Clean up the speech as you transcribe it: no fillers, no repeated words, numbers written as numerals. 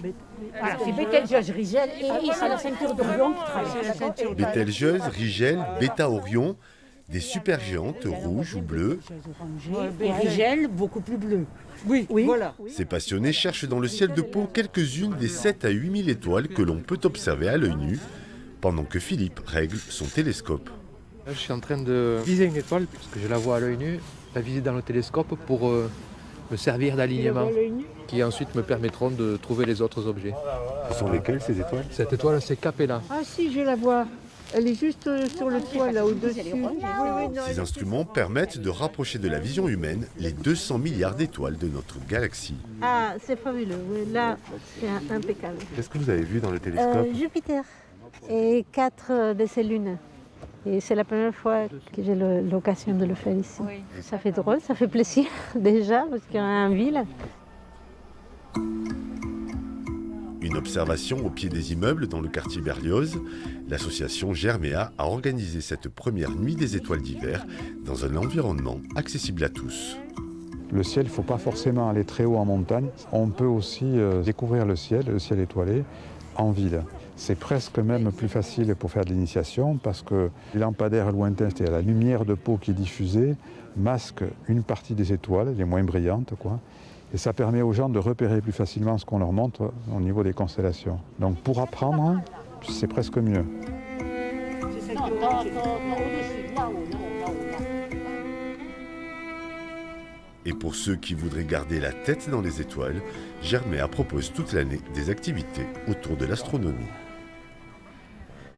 Voilà, c'est Bételgeuse, Rigel et c'est la ceinture d'Orion qui traverse. Bételgeuse, Rigel, Bêta Orion, des supergéantes rouges ou bleues. Et Rigel, beaucoup plus bleu. Oui, voilà. Ces passionnés cherchent dans le ciel de Pau quelques-unes des 7 à 8 000 étoiles que l'on peut observer à l'œil nu, pendant que Philippe règle son télescope. Là, je suis en train de viser une étoile, puisque je la vois à l'œil nu, la viser dans le télescope pour me servir d'alignement, qui ensuite me permettront de trouver les autres objets. Ce sont lesquelles ces étoiles? Cette étoile, c'est Capella. Ah si, je la vois. Elle est juste sur le toit, là, au-dessus. Ces instruments permettent de rapprocher de la vision humaine les 200 milliards d'étoiles de notre galaxie. Ah, c'est fabuleux. Oui, là, c'est impeccable. Qu'est-ce que vous avez vu dans le télescope? Jupiter et 4 de ses lunes. Et c'est la première fois que j'ai l'occasion de le faire ici. Oui. Ça fait drôle, ça fait plaisir déjà, parce qu'il y a un ville. Une observation au pied des immeubles dans le quartier Berlioz, l'association Germéa a organisé cette première nuit des étoiles d'hiver dans un environnement accessible à tous. Le ciel, il ne faut pas forcément aller très haut en montagne. On peut aussi découvrir le ciel étoilé, en ville. C'est presque même plus facile pour faire de l'initiation parce que les lampadaires lointains, c'est-à-dire la lumière de Pau qui est diffusée, masque une partie des étoiles, les moins brillantes, quoi. Et ça permet aux gens de repérer plus facilement ce qu'on leur montre au niveau des constellations. Donc pour apprendre, c'est presque mieux. Et pour ceux qui voudraient garder la tête dans les étoiles, Germéa propose toute l'année des activités autour de l'astronomie.